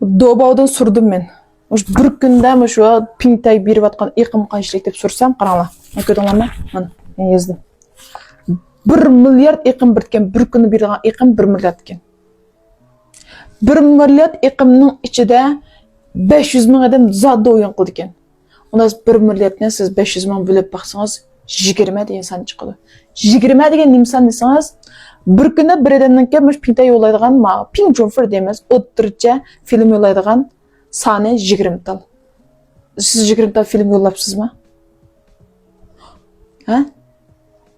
Dobaudan surdum ben. Bir günde şu pintay bir vatkan iqim qanchalik deb so'rsam, qaranglar. Ko'rdinglarmi? Mana, men yozdim. 1 milyard iqim bitgan, bir kuni bergan iqim 1 milyard ekan. 1 milyard iqimning ichida 500 ming odam zodda o'yin qildi ekan. Unda 1 milyardni siz 500 ming bo'lib baqsangiz 20 degan san chiqadi. 20 degan nimsan desangiz, bir kuni bir odamdan kelib pintay yo'laydigan, ping jonfer deymiz, o'ttircha film yo'laydigan sani 20 tal. Siz 20 tal film yo'llabsizmi? Ha?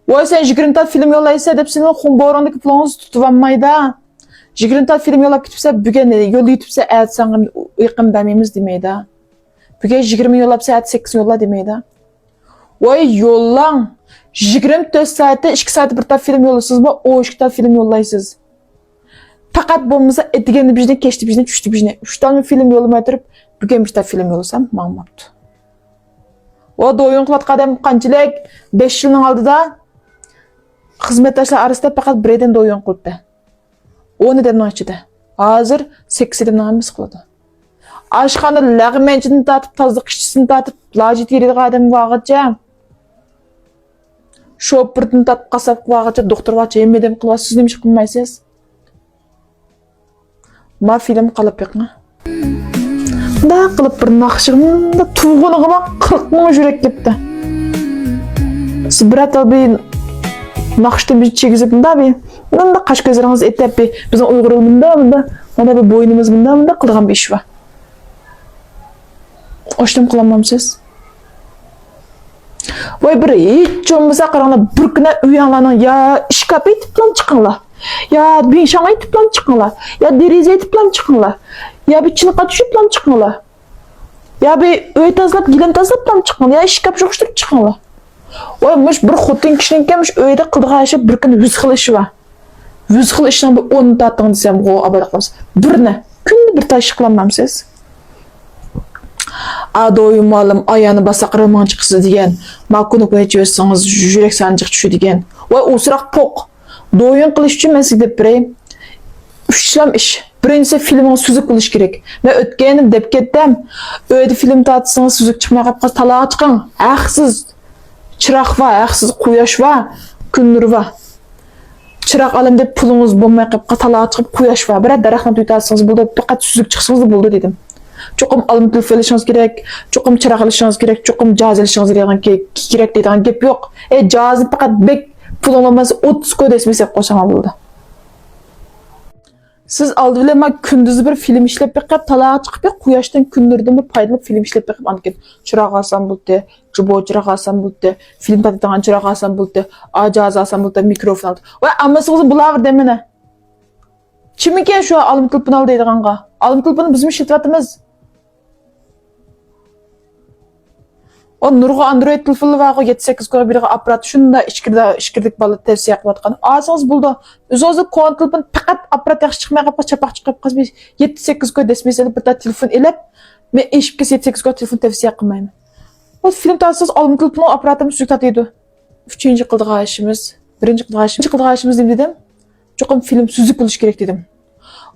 Voy sen 20 tal film yollaysa deb seni xumborondagi pulungizni tutib olmaydi. 20 tal film yollab ketibsa, bugun yo'l yutibsa, aytsan iqim bermaymiz demaydi. Bugun 20 yollabsa, 8 yolla demaydi. Voy yollang. 24 saatda 2 saat bir tal film yollasizmi? O 2 tal film yollaysiz. Faqat bo'lmasa etigani bizdan kechdi, bizdan tushdi, bizdan 3 tal film yollamay turib, bugun bir tal film yollasam, ma'lumot. O do'yin qilayotgan odam qanchalik 5 yilning oldida xizmatdoshlar orasida faqat bir odam do'yin qilibdi. 10 odamning ichida. Hozir 8 odamning hammasi qiladi. Oshxona lag'manchini tatib, tozliq ishchisini tatib, lojit yerida odam vaqtcha. Shopirni tatib, qasab vaqtcha, doktor vaqtcha yemedem qilyapsiz, siz nima ish qilmaysiz? Ma film qilib yiqma. Da qilib bir naqshimda tug'unig'ima 40 ming yurak ketdi. Siz birat bir naqshdan bir chegizib bunda bir bunda qash ko'zlaringiz etib bir bizning Uyg'ur bunda mana bir bo'ynimiz bunda qilgan bir ish bor. Oshdim qilamamsiz? Voy bir hech bo'lmasa qaranglar, bir kuni uyanglarning ya ishkap etib bilan chiqinglar. Ya bir shang etib bilan chiqinglar. Ya deraza etib bilan chiqinglar. Ya bir chiniqa tushib bilan chiqinglar. Ya bir uy tozalab, gilam tozalab bilan chiqinglar. Ya ishkap yo'qishtirib chiqinglar. Voy mush bir xotin kishining kelmish uyda qildigan ishi bir kun 100 xil ishi bor. 100 xil ishni 10 tating desam, go abada qilamiz. Birni kunda bir tash qilamamsiz. Adoyim malım ayağını basa qırılmağın çıqısı degen. Makunu koyucu özseniz yürek sancıq düşü degen. Vay osıraq poq. Doyun qilish üçün mən sizə bireyim. 3 işlem iş. Birincisi filmin süzük qilish gerek. Mən ötkenim dep ketdim. Öyde film tatsanız süzük çıkmaya qapqaz talağa çıqın. Haqsız çıraq var, haqsız quyosh var, kun nuri var. Çıraq alım dep pulunuz bo'lmay qapqaz talağa çıqib quyosh var. Bir daraxtni tutatsanız bo'ldi, faqat süzük chiqsangiz bo'ldi dedim. Çokum alım telefon alışınız gerek, çokum çırak alışınız gerek, çokum caz alışınız gerek deydiğin gep yok. Cazı fakat bek pul olmaması 30 koy desmesek koşama buldu. Siz aldı bile ma gündüz bir film işlep bekip talağa çıkıp quyoshdan kundurdan bir faydalı film işlep bekip anken çırak alsam buldu, jubo çırak alsam buldu, film tatlıdan çırak alsam buldu, caz alsam buldu, mikrofon aldı. Ve amasınızı bulaver demene. Çimiken şu alım telefonu al deydiğinga. Alım telefonu bizim işletvatımız. O nurga Android telefonu var, 7-8 koy bir aparat şunda işkirdik balı tavsiye qilib atqan. Asınız buldu. O'zi kon telefon faqat aparat yaxshi chiqmay qolib chapaq chiqib qaz 7-8 koy desmeseli bir telefon elib, men eshib kelsa 7-8 koy telefon tavsiye qilmayman. O film tatsız alım telefonu aparatimiz suytatıydı. 3-cü qildigan ishimiz, 1-ci qildigan ishimiz dedim. Çoqum film süzük bo'lish kerak dedim.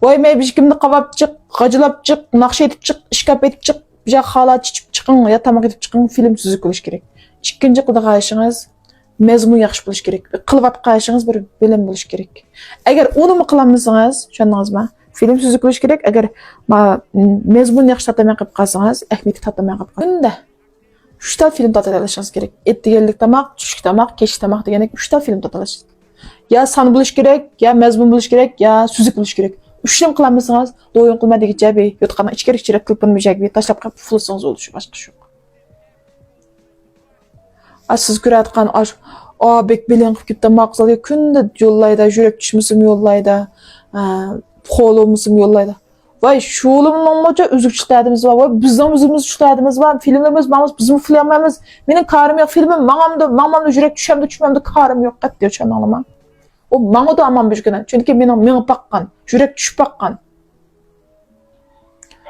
Voy men bishkimni qavab chiq, g'ajilab chiq, naqsh etib chiq, ishkap etib chiq. Bir halat içip çıkın ya tamak edip çıkın film süzük oluş gerek. İkinci qildigan işiniz mezmun yaxshi bo'lish gerek. Qilib atqan işiniz bir bilim bo'lish gerek. Agar uni qilmasangiz, tushundingizmi? Film süzük bo'lish gerek. Agar mezmun yaxshi tatamay qilib qolsangiz, ahmiyat tatamay qilib qolganda 3 ta film tatalashingiz gerek. Ettigenlik tamak, tushki tamak, kechki tamak degandek 3 ta film tatalash. Ya san bo'lish gerek, ya mezmun bo'lish gerek, ya süzük bo'lish gerek. 3 film qilmasangiz, do'yin qilmadigi bir yotqandan ichkari telefon bir tashlab qo'yib pulsangiz o'lishi boshqa yo'q. Siz ko'rayotgan bek bilan qilib ketdi maqsadga kunda yo'llaydi, yurak tushmisim yo'llaydi, qo'limisim yo'llaydi. Voy sho'limning mo'ja uzukchilarimiz bor, voy bizning o'zimiz ishlarimiz bor, filmlarimiz bor, bizning filmlarimiz, mening qarim yo'q, filmim mamamda yurak tushmamda qarim yo'q qat deb tushunolman. O manga da aman bir gün. Çünkü benim baqqan, yürek düşüp baqqan.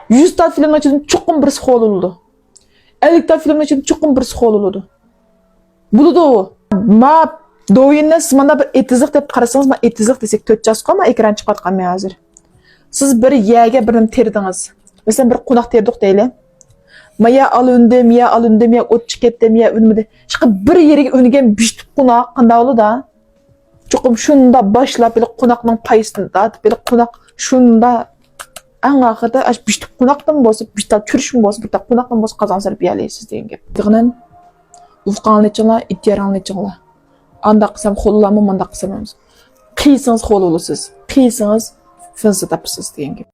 100 ta film için çokum bir xol oldu. 50 ta film için çokum bir xol oldu. Buludu o. Ma doyinne mana bir etizlik deb qarasangiz, ma etizlik desek 4 jas qolma ekran chiqatqan men hozir. Siz bir yaga birini terdingiz. Mesela bir konak terdik deyli. Maya alındı, maya otçu ketdi, maya ünmedi. Şıqı bir yeriga üngen biştip konak qanda olu da. Çokum şunda başlap böyle konakның payısını da, böyle konak şunda en ahırda aş biştip konakdan bolsa, biştip çürüşüm bolsa, bir tak konakdan bolsa kazansar biyaleysiz deyin gep. Dığınan ufqanlıçıla, ihtiyarlanlıçıla. Anda qısam xollamı, manda qısamamız. Qiysınız xol olursiz. Qiysınız fınsı tapısız deyin gep.